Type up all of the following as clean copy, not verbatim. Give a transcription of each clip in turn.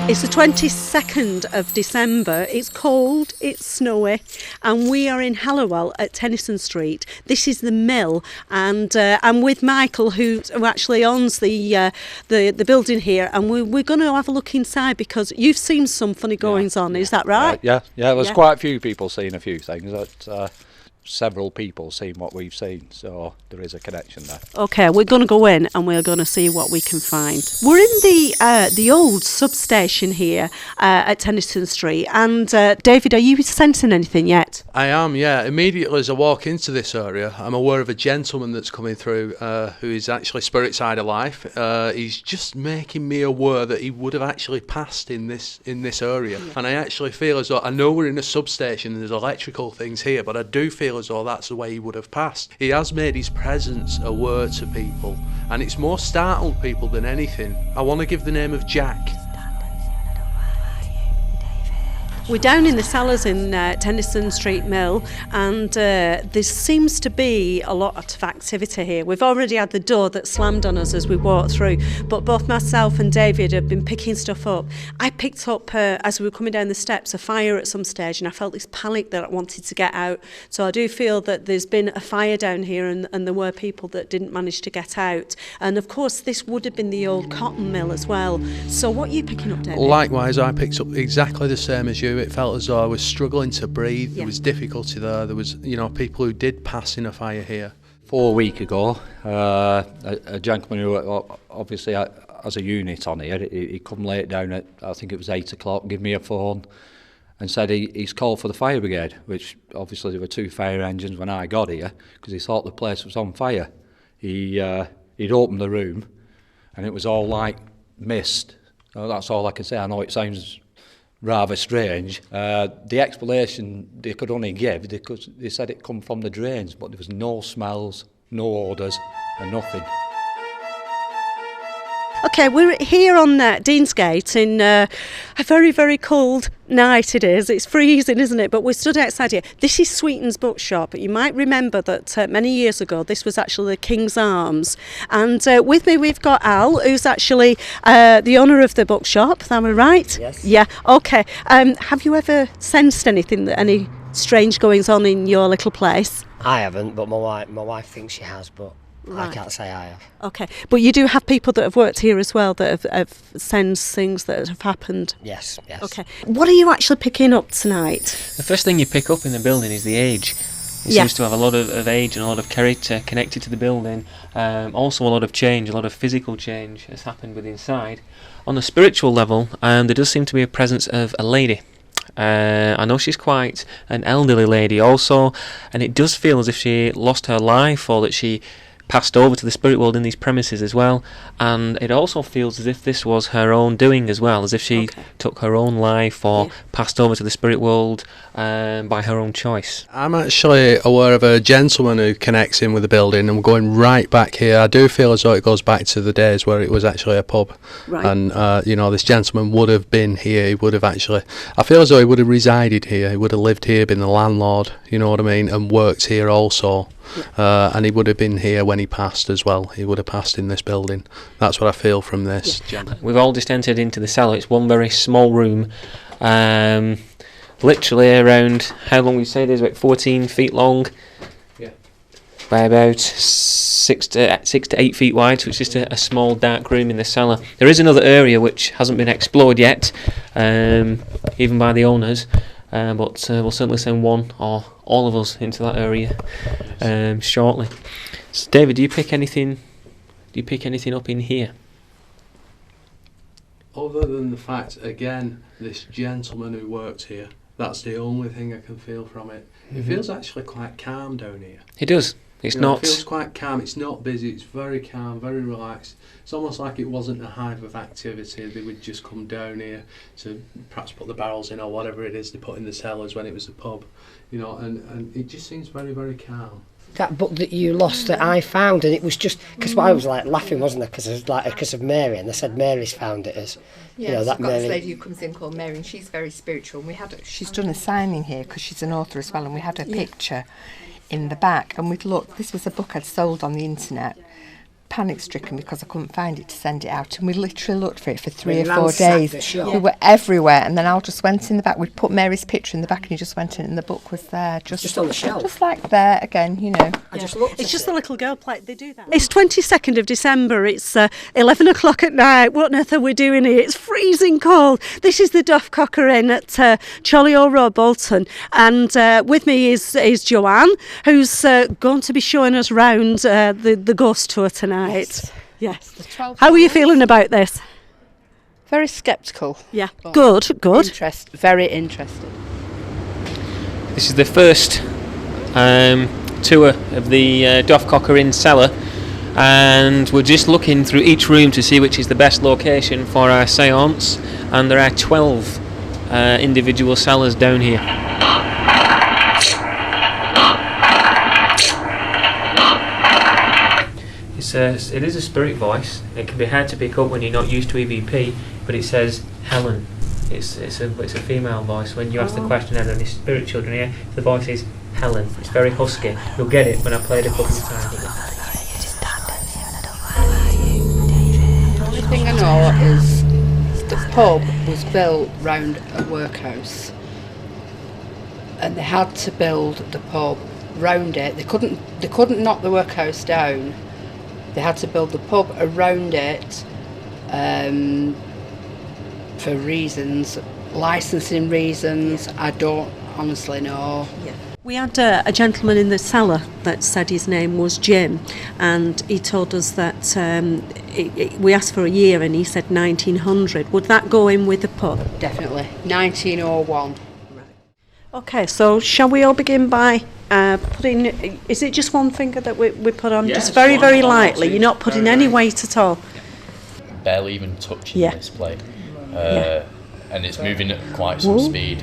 It's the 22nd of December. It's cold, it's snowy, and we are in Hallowell at Tennyson Street. This is the mill, and I'm with Michael, who actually owns the building here, and we're going to have a look inside because you've seen some funny goings on. Is that right? Yeah. There's quite a few people seeing a few things. Several people seen what we've seen, so there is a connection there. Okay, we're going to go in and we're going to see what we can find. We're in the old substation here at Tennyson Street, and David, are you sensing anything yet? I am, yeah. Immediately as I walk into this area, I'm aware of a gentleman that's coming through who is actually spirit side of life. He's just making me aware that he would have actually passed in this area, and I actually feel as though, I know we're in a substation and there's electrical things here, but I do feel as though that's the way he would have passed. He has made his presence aware to people, and it's more startled people than anything. I want to give the name of Jack. We're down in the cellars in Tennyson Street Mill, and there seems to be a lot of activity here. We've already had the door that slammed on us as we walked through, but both myself and David have been picking stuff up. I picked up, as we were coming down the steps, a fire at some stage, and I felt this panic that I wanted to get out. So I do feel that there's been a fire down here, and there were people that didn't manage to get out. And of course, this would have been the old cotton mill as well. So what are you picking up, David? Likewise, I picked up exactly the same as you. It felt as though I was struggling to breathe. Yeah. There was difficulty there. There was, people who did pass in a fire here. 4 weeks ago, a gentleman who obviously has a unit on here, he come late down at, I think it was 8 o'clock, give me a phone and said he's called for the fire brigade, which obviously there were 2 fire engines when I got here, because he thought the place was on fire. He'd opened the room and it was all like mist. So that's all I can say. I know it sounds rather strange. The explanation they could only give, because they said it come from the drains, but there was no smells, no odours, and nothing. Okay, we're here on Deansgate in a very, very cold night it is. It's freezing, isn't it? But we're stood outside here. This is Sweetens Bookshop. You might remember that many years ago this was actually the King's Arms. And with me we've got Al, who's actually the owner of the bookshop. Am I right? Yes. Yeah, okay. Have you ever sensed any strange goings on in your little place? I haven't, but my wife thinks she has, but Right. I can't say I have. Okay, but you do have people that have worked here as well that have sensed things that have happened? Yes. Okay. What are you actually picking up tonight? The first thing you pick up in the building is the age. It seems to have a lot of age and a lot of character connected to the building. Also a lot of change, a lot of physical change has happened with inside. On a spiritual level, there does seem to be a presence of a lady. I know she's quite an elderly lady also, and it does feel as if she lost her life or that she passed over to the spirit world in these premises as well, and it also feels as if this was her own doing as well, as if she took her own life or passed over to the spirit world by her own choice. I'm actually aware of a gentleman who connects in with the building, and we're going right back here. I do feel as though it goes back to the days where it was actually a pub. Right. And this gentleman would have been here. He would have actually, I feel as though he would have resided here. He would have lived here, been the landlord, you know what I mean, and worked here also. Yeah. And he would have been here when he passed as well. He would have passed in this building. That's what I feel from this. Yeah. We've all just entered into the cellar. It's one very small room, literally around, how long we say it is, about 14 feet long, by about 6 to 8 feet wide, so it's just a small dark room in the cellar. There is another area which hasn't been explored yet, even by the owners, but we'll certainly send one or all of us into that area shortly. So David, do you pick anything up in here? Other than the fact, again, this gentleman who worked here, that's the only thing I can feel from it. It feels actually quite calm down here. It does. It's not. It feels quite calm. It's not busy. It's very calm, very relaxed. It's almost like it wasn't a hive of activity. They would just come down here to perhaps put the barrels in or whatever it is they put in the cellars when it was a pub, and it just seems very, very calm. That book that you lost that I found, and it was just because I was like laughing, wasn't it? Because of Mary, and they said Mary's found it as that Mary. This lady who comes in called Mary, and she's very spiritual. And she's done a signing here because she's an author as well, and we had her picture in the back, and we'd looked. This was a book I'd sold on the internet panic-stricken because I couldn't find it to send it out, and we literally looked for it for 3 or 4 ransacked the days. shop. We were everywhere, and then Al just went in the back. We'd put Mary's picture in the back, and he just went in, and the book was there, Just on the shelf. just like there again, you know. I just looked It's at just it. a little girl play. They do that. It's 22nd of December. It's 11 o'clock at night. What on earth are we doing here? It's freezing cold. This is the Duff Cochran at Charlie Road, Bolton. And with me is Joanne, who's going to be showing us round the ghost tour tonight. Yes. How are you feeling about this? Very sceptical. Yeah. but Good. Very interested. This is the first tour of the Duff Cochran cellar, and we're just looking through each room to see which is the best location for our seance, and there are 12 individual cellars down here. It is a spirit voice. It can be hard to pick up when you're not used to EVP, but it says Helen. It's a female voice. When you ask the question, are there any spirit children here? The voice is Helen. It's very husky. You'll get it when I play it a couple of times. The only thing I know is the pub was built round a workhouse, and they had to build the pub round it. They couldn't knock the workhouse down. They had to build the pub around it for reasons, licensing reasons. I don't honestly know. Yeah. We had a gentleman in the cellar that said his name was Jim, and he told us that we asked for a year and he said 1900. Would that go in with the pub? Definitely. 1901. Okay, so shall we all begin by putting, is it just one finger that we put on? Yeah, just it's very, one, very one or lightly. two. You're not putting Very, any very- weight at all. Barely even touching Yeah. this plate. Yeah. And it's moving at quite some Ooh. speed.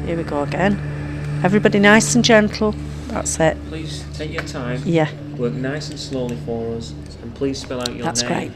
Here we go again. Everybody nice and gentle. That's it. Please take your time. Yeah, Work nice and slowly for us, and please spell out your that's name great.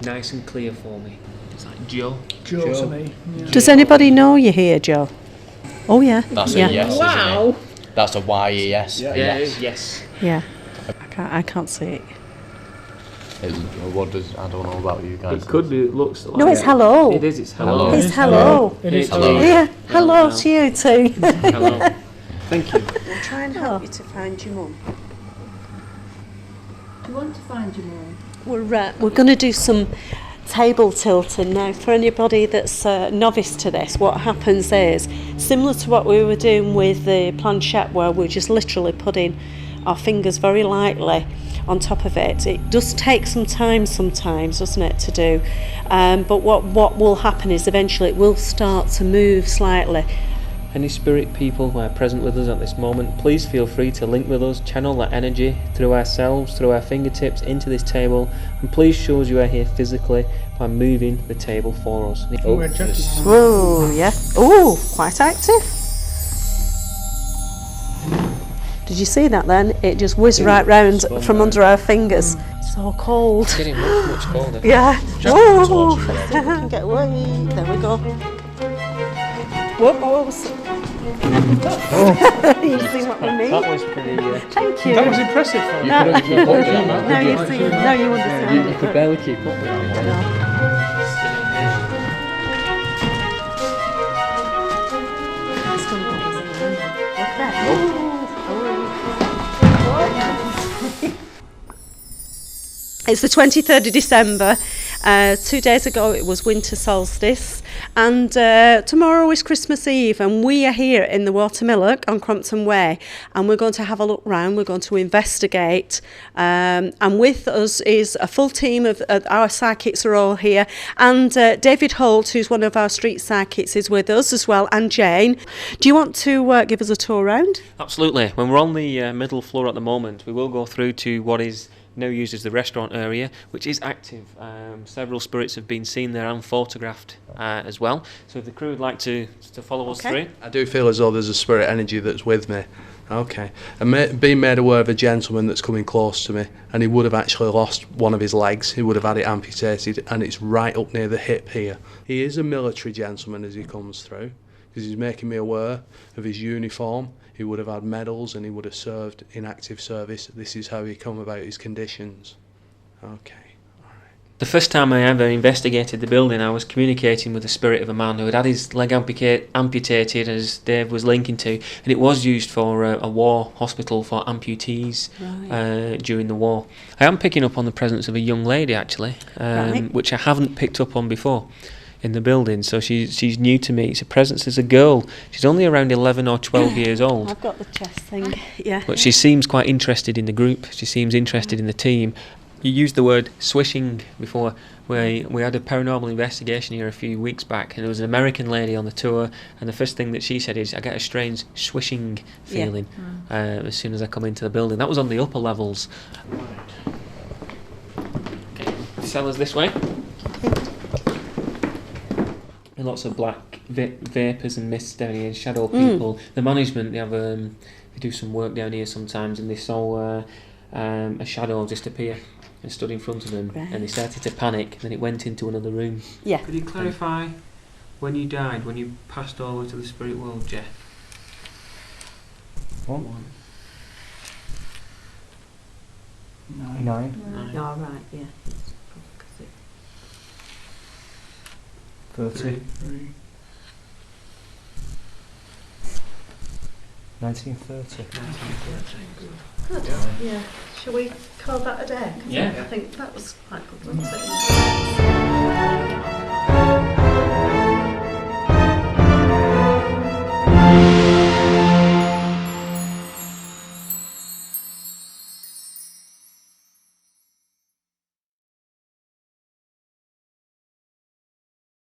nice and clear for me. It's like Joe. Joe to me. Does anybody know you here, Joe? Oh, yeah. That's yeah. a yes, isn't it? That's a Y-E-S. Yeah. a Yeah, yes. yes. Yeah. I can't see it. What does, I don't know about you guys. It could be. It looks like. No, it's hello. It is. It's hello. Hello. It's hello. It is Hello. hello. Yeah, hello Hello. to you too. Hello. Thank you. We'll try and help you to find your mum. Do you want to find your mum? We're going to do some table tilting now. For anybody that's novice to this, what happens is similar to what we were doing with the planchette, where we're just literally putting our fingers very lightly on top of it. It does take some time sometimes, doesn't it, to do, but what will happen is eventually it will start to move slightly. Any spirit people who are present with us at this moment, please feel free to link with us, channel that energy through ourselves, through our fingertips into this table, and please show us you are here physically by moving the table for us. We're checking. Whoa, yeah. Oh, quite active. Did you see that then? It just whizzed right round from under our fingers. So cold. It's getting much colder. Yeah. Just Whoa. towards you, I think we can get away. There we go. Whoa. You see what I mean? That was pretty. Thank you. That was impressive for No. you. Now you see. Now you understand. You could barely keep up with it. No. It's gonna go easy. Look at that. It's the 23rd of December. 2 days ago it was winter solstice, and tomorrow is Christmas Eve, and we are here in the Watermillock on Crompton Way, and we're going to have a look round. We're going to investigate, and with us is a full team of our psychics are all here, and David Holt, who's one of our street psychics, is with us as well, and Jane. Do you want to give us a tour round? Absolutely. When we're on the middle floor at the moment, we will go through to what is now used as the restaurant area, which is active. Several spirits have been seen there and photographed as well. So if the crew would like to follow us through. I do feel as though there's a spirit energy that's with me. Okay. And being made aware of a gentleman that's coming close to me, and he would have actually lost one of his legs. He would have had it amputated, and it's right up near the hip here. He is a military gentleman as he comes through, because he's making me aware of his uniform. He would have had medals and he would have served in active service. This is how he come about his conditions. Okay. The first time I ever investigated the building, I was communicating with the spirit of a man who had his leg amputated, as Dave was linking to, and it was used for a war hospital for amputees during the war. I am picking up on the presence of a young lady, actually, which I haven't picked up on before in the building, so she's new to me. It's a presence as a girl. She's only around 11 or 12 years old. I've got the chest thing, yeah. But she seems quite interested in the group. She seems interested in the team. You used the word swishing before. We had a paranormal investigation here a few weeks back, and there was an American lady on the tour, and the first thing that she said is, I get a strange swishing feeling as soon as I come into the building. That was on the upper levels. Okay, cellars this way. And lots of black vapours and mists down here, shadow people. The management, they have they do some work down here sometimes, and they saw a shadow just appear and stood in front of them, and they started to panic, and then it went into another room. Yeah. Could you clarify when you died, when you passed over to the spirit world, Jeff? What? 9. Oh, right, yeah. 30. 1930. Good. Yeah. Shall we call that a day? Yeah. I think that was quite good, wasn't it?